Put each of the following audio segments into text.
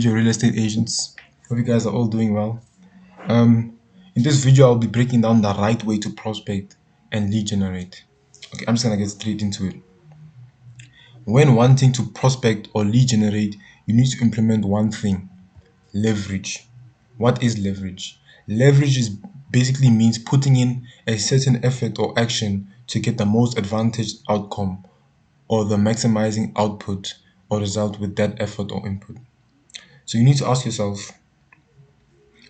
Your real estate agents. Hope you guys are all doing well. Um, in this video, I'll be breaking down the right way to prospect and lead generate. Okay, I'm just gonna get straight into it. When wanting to prospect or lead generate, you need to implement one thing: leverage. What is leverage? Leverage is basically means putting in a certain effort or action to get the most advantaged outcome or the maximizing output or result with that effort or input. So you need to ask yourself,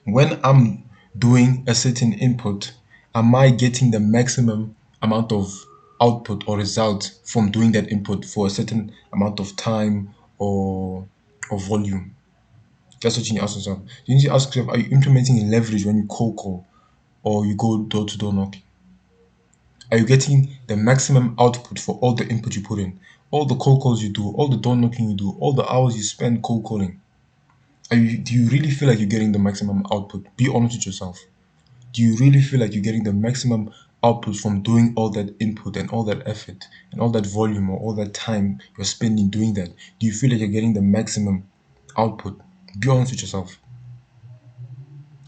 when I'm doing a certain input, am I getting the maximum amount of output or result from doing that input for a certain amount of time or volume? That's what you need to ask yourself. You need to ask yourself, are you implementing leverage when you cold call or you go door to door knocking? Are you getting the maximum output for all the input you put in? All the cold calls you do, all the door knocking you do, all the hours you spend cold calling. Do you really feel like you're getting the maximum output? Be honest with yourself. Do you really feel like you're getting the maximum output from doing all that input and all that effort and all that volume or all that time you're spending doing that? Do you feel like you're getting the maximum output? Be honest with yourself.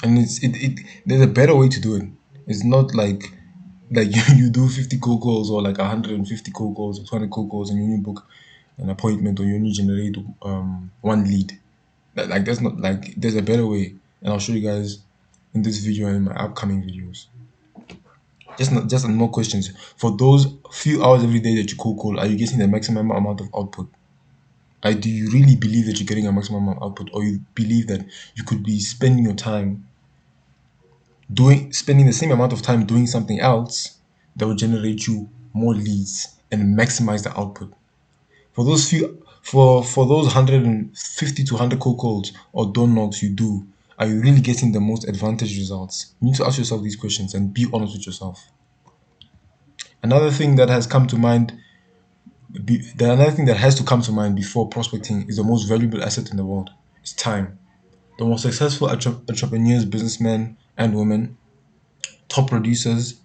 And there's a better way to do it. It's not like you do 50 cold calls or like 150 cold calls or 20 cold calls and you only book an appointment or you only generate one lead. Like that's not like there's a better way, and I'll show you guys in this video and in my upcoming videos. Just more questions. For those few hours every day that you cold call, are you getting the maximum amount of output? Do you really believe that you're getting a maximum amount of output, or you believe that you could be spending your time spending the same amount of time doing something else that will generate you more leads and maximize the output? For those few for those 150 to 100 cold calls or door knocks you do, are you really getting the most advantage results? You need to ask yourself these questions and be honest with yourself. Another thing that has come to mind another thing that has to come to mind before prospecting is the most valuable asset in the world. It's time. The most successful entrepreneurs, businessmen and women, top producers,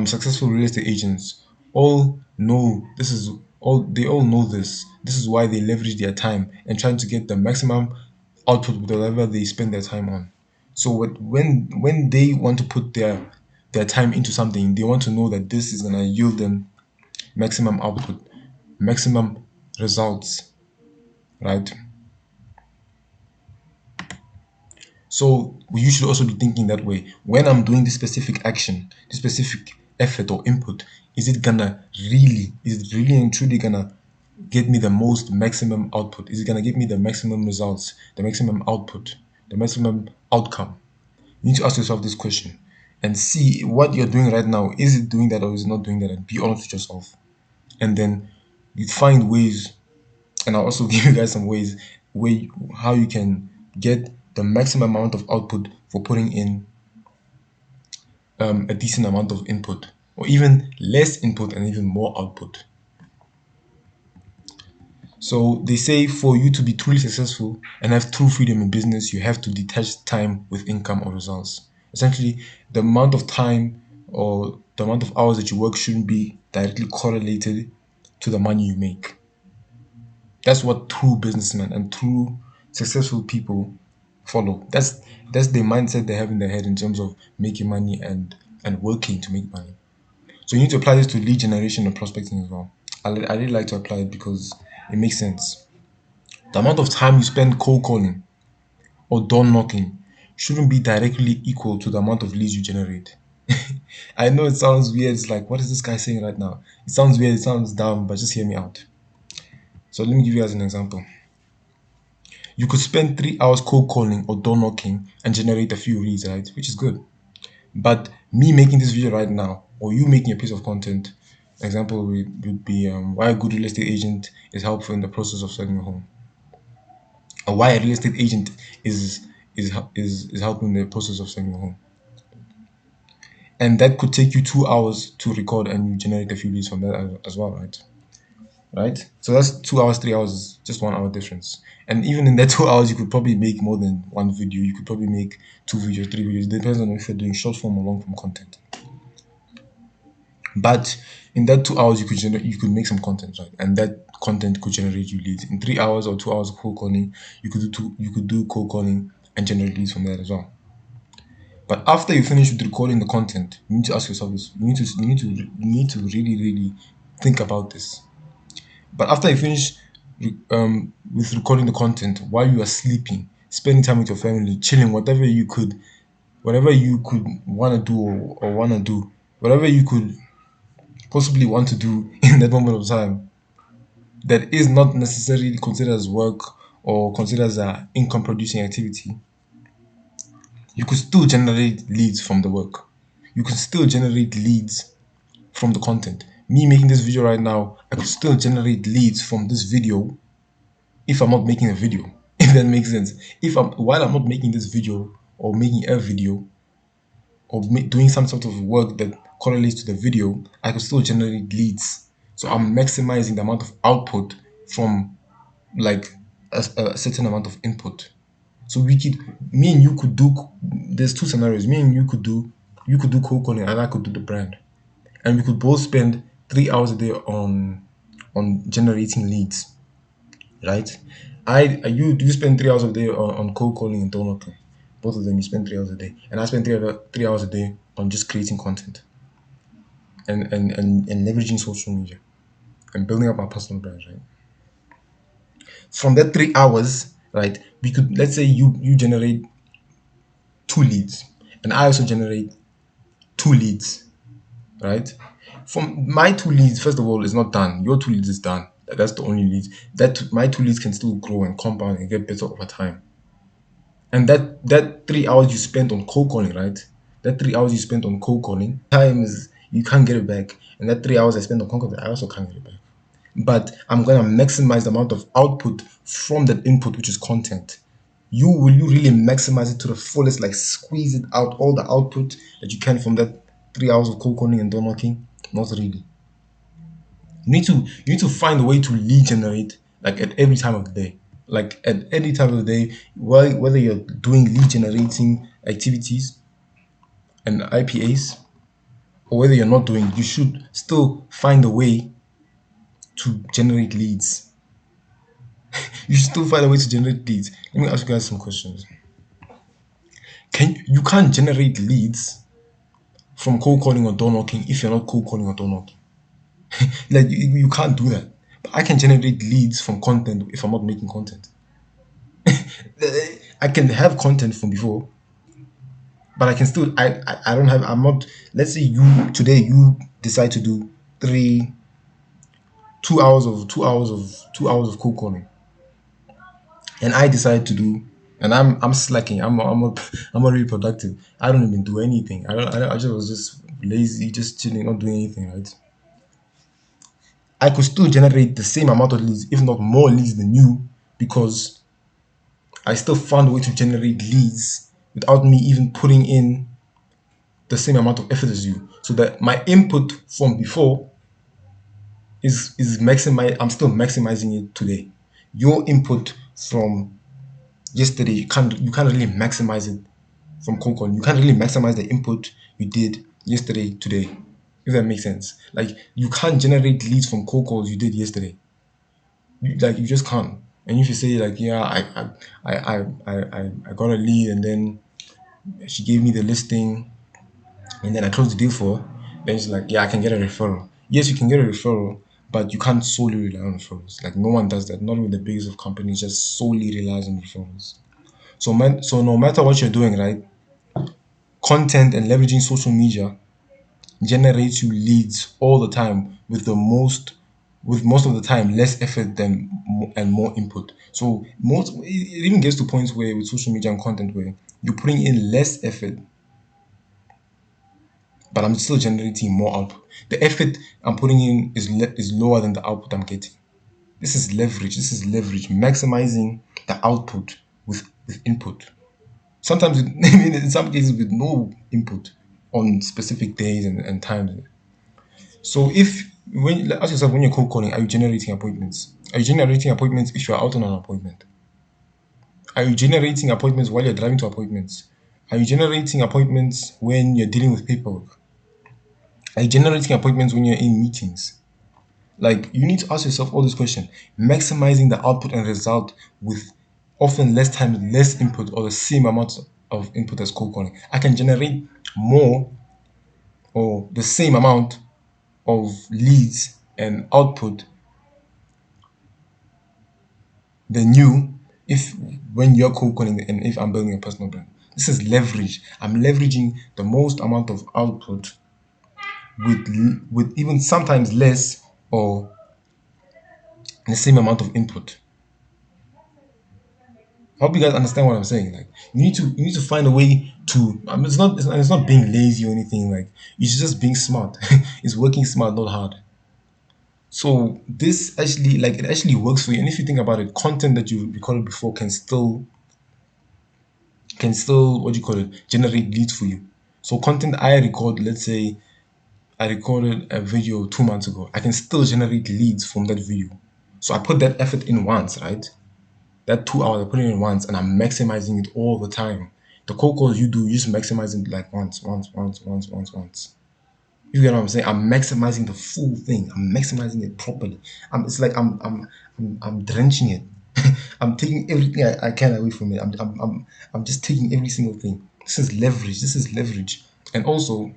successful real estate agents all know this is all they all know this. This is why they leverage their time and trying to get the maximum output with whatever they spend their time on. So when they want to put their time into something, they want to know that this is gonna yield them maximum output, maximum results, right? So you should also be thinking that way. When I'm doing this specific action, this specific effort or input, is it really and truly gonna get me the most maximum output? Is it gonna give me the maximum results, the maximum output, the maximum outcome? You need to ask yourself this question and see what you're doing right now. Is it doing that or is it not doing that? And be honest with yourself. And then you find ways, and I'll also give you guys some ways how you can get the maximum amount of output for putting in a decent amount of input, or even less input and even more output. So they say for you to be truly successful and have true freedom in business, you have to detach time with income or results. Essentially, the amount of time or the amount of hours that you work shouldn't be directly correlated to the money you make. That's what true businessmen and true successful people follow. That's the mindset they have in their head in terms of making money and working to make money. So you need to apply this to lead generation and prospecting as well. I really like to apply it because it makes sense. The amount of time you spend cold calling or door knocking shouldn't be directly equal to the amount of leads you generate. I know it sounds weird. It's like, what is this guy saying right now? It sounds weird. It sounds dumb, but just hear me out. So let me give you guys an example. You could spend 3 hours cold calling or door knocking and generate a few leads, right? Which is good. But me making this video right now, or you making a piece of content, example would be why a good real estate agent is helpful in the process of selling a home, or why a real estate agent is helping in the process of selling a home, and that could take you 2 hours to record, and you generate a few leads from that as well, right? Right? So that's 2 hours, 3 hours is just 1 hour difference. And even in that 2 hours, you could probably make more than one video. You could probably make two videos, three videos. It depends on if you're doing short form or long form content. But in that 2 hours, you could make some content, right? And that content could generate you leads. In 3 hours or 2 hours of cold calling, you could do cold calling and generate leads from that as well. But after you finish with recording the content, you need to ask yourself this. You need to really think about this. But after you finish with recording the content, while you are sleeping, spending time with your family, chilling, whatever you could want to do or want to do, whatever you could possibly want to do in that moment of time that is not necessarily considered as work or considered as an income producing activity, you could still generate leads from the work. You can still generate leads from the content. Me making this video right now, I could still generate leads from this video if I'm not making a video. If that makes sense. If I'm while I'm not making this video or making a video or doing some sort of work that correlates to the video, I could still generate leads. So I'm maximizing the amount of output from like a certain amount of input. So me and you could do. There's two scenarios. Me and you could do cold calling, and I could do the brand, and we could both spend 3 hours a day on generating leads, right? You spend 3 hours a day on cold calling and door knocking. Both of them you spend 3 hours a day, and I spend 3 hours a day on just creating content and leveraging social media and building up my personal brand, right? From that 3 hours, right, we could let's say you generate two leads, and I also generate two leads, right? From my two leads, first of all, is not done. Your two leads is done. That's the only leads. That my two leads can still grow and compound and get better over time. And that 3 hours you spent on cold calling, right? That 3 hours you spent on cold calling, time is you can't get it back. And that 3 hours I spent on cold calling, I also can't get it back. But I'm gonna maximize the amount of output from that input, which is content. You really maximize it to the fullest, like squeeze it out, all the output that you can from that 3 hours of cold calling and door knocking? Not really. You need to find a way to lead generate like at every time of the day. Like at any time of the day, whether you're doing lead generating activities and IPAs or whether you're not doing, you should still find a way to generate leads. You should still find a way to generate leads. Let me ask you guys some questions. You can't generate leads from cold calling or door knocking if you're not cold calling or door knocking. Like you can't do that. But I can generate leads from content if I'm not making content. I can have content from before, but I can still I don't have I'm not let's say you decide to do three 2 hours of cold calling, and I decide to do and I'm slacking. I'm not really productive. I don't even do anything. I just was just lazy, just chilling, not doing anything, right? I could still generate the same amount of leads, if not more leads than you, because I still found a way to generate leads without me even putting in the same amount of effort as you. So that my input from before is maximize. I'm still maximizing it today. Your input from yesterday, you can't really maximize it from cold calling. You can't really maximize the input you did yesterday today. If that makes sense. Like you can't generate leads from cold calls you did yesterday. You just can't. And if you say like, yeah, I got a lead and then she gave me the listing and then I closed the deal for, then it's like, yeah, I can get a referral. Yes, you can get a referral, but you can't solely rely on referrals. Like no one does that. Not even the biggest of companies just solely relies on referrals. So no matter what you're doing, right, content and leveraging social media generates you leads all the time with most of the time less effort than and more input. So it even gets to points where with social media and content where you're putting in less effort, but I'm still generating more output. The effort I'm putting in is lower than the output I'm getting. This is leverage. This is leverage, maximizing the output with input. Sometimes, I mean, in some cases, with no input on specific days and times. So ask yourself when you're cold calling, are you generating appointments? Are you generating appointments if you're out on an appointment? Are you generating appointments while you're driving to appointments? Are you generating appointments when you're dealing with paperwork? Like generating appointments when you're in meetings. Like you need to ask yourself all this question: maximizing the output and result with often less time, less input, or the same amount of input as cold calling. I can generate more or the same amount of leads and output than you if when you're cold calling and if I'm building a personal brand. This is leverage. I'm leveraging the most amount of output with even sometimes less or the same amount of input. I hope you guys understand what I'm saying. Like you need to find a way to. I mean, it's not being lazy or anything. Like it's just being smart. It's working smart, not hard. So this actually like it actually works for you. And if you think about it, content that you recorded before can still what do you call it generate leads for you. So content I record, let's say I recorded a video 2 months ago, I can still generate leads from that video. So I put that effort in once, right? That 2 hours I put it in once and I'm maximizing it all the time. The cold calls you do, you just maximize it like once. You get what I'm saying? I'm maximizing the full thing. I'm maximizing it properly. It's like I'm drenching it. I'm taking everything I can away from it. I'm just taking every single thing. This is leverage. This is leverage. And also,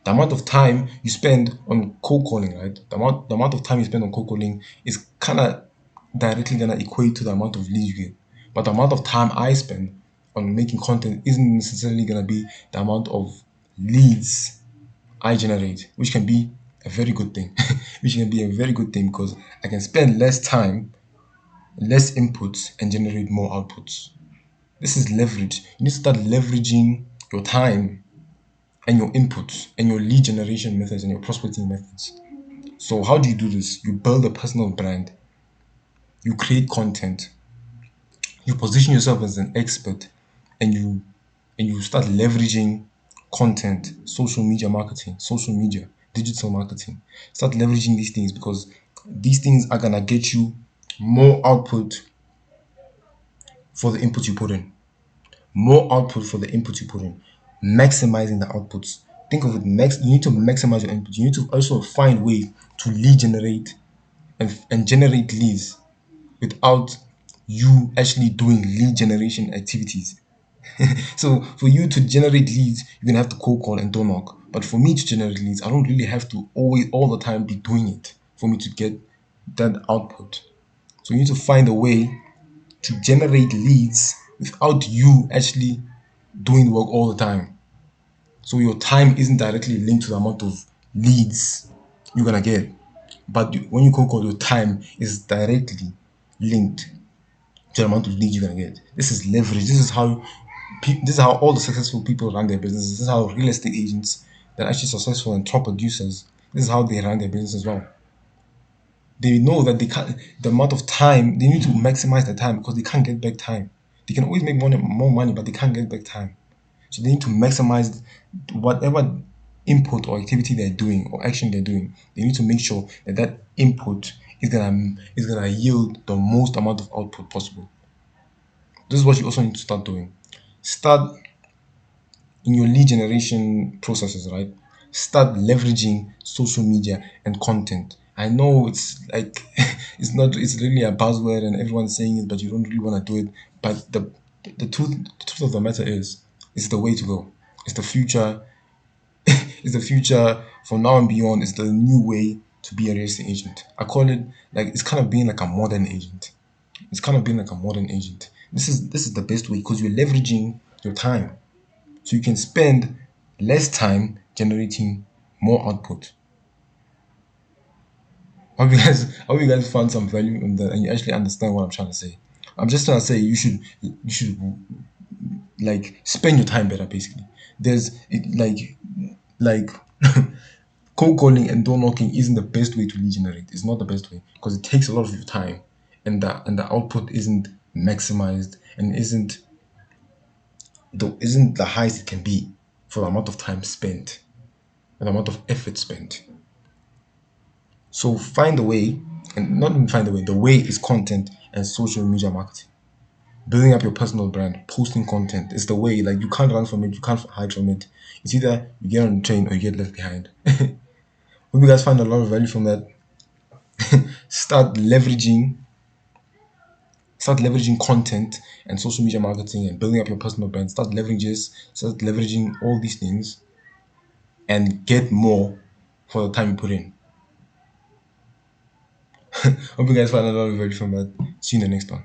the amount of time you spend on cold calling, right? The amount of time you spend on cold calling is kind of directly gonna equate to the amount of leads you get. But the amount of time I spend on making content isn't necessarily gonna be the amount of leads I generate, which can be a very good thing. Which can be a very good thing because I can spend less time, less inputs, and generate more outputs. This is leverage. You need to start leveraging your time and your inputs and your lead generation methods and your prospecting methods. So how do you do this? You build a personal brand, you create content, you position yourself as an expert, and you start leveraging content, social media marketing, social media, digital marketing. Start leveraging these things because these things are gonna get you more output for the input you put in. More output for the input you put in. Maximizing the outputs. Think of it next. You need to maximize your input. You need to also find ways to lead generate and generate leads without you actually doing lead generation activities. So for you to generate leads, you're gonna have to cold call and door knock. But for me to generate leads, I don't really have to always all the time be doing it for me to get that output. So you need to find a way to generate leads without you actually doing the work all the time. So your time isn't directly linked to the amount of leads you're gonna get. But when you cold call, your time is directly linked to the amount of leads you're gonna get. This is leverage. This is how all the successful people run their businesses. This is how real estate agents that are actually successful and top producers. This is how they run their business as well. They know that they can't. The amount of time they need to maximize their time because they can't get back time. They can always make more money, but they can't get back time. So they need to maximize whatever input or activity they're doing or action they're doing. They need to make sure that that input is gonna yield the most amount of output possible. This is what you also need to start doing. Start in your lead generation processes, right? Start leveraging social media and content. I know it's like it's really a buzzword and everyone's saying it, but you don't really want to do it. But the truth of the matter is it's the way to go. It's the future. It's the future from now and beyond. It's the new way to be a real estate agent. I call it like it's kind of being like a modern agent. It's kind of being like a modern agent. This is the best way because you're leveraging your time. So you can spend less time generating more output. I hope you guys found some value in that and you actually understand what I'm trying to say. I'm just trying to say you should like spend your time better basically. There's it like cold calling and door knocking isn't the best way to lead generate. It's not the best way because it takes a lot of your time and the output isn't maximized and isn't the highest it can be for the amount of time spent and the amount of effort spent. So find a way, and not even find a way, the way is content and social media marketing. Building up your personal brand, posting content is the way. Like you can't run from it, you can't hide from it. It's either you get on the train or you get left behind. Hope you guys find a lot of value from that. Start leveraging Start leveraging content and social media marketing and building up your personal brand. Start leveraging all these things and get more for the time you put in. Hope you guys find a lot of value from that. See you in the next one.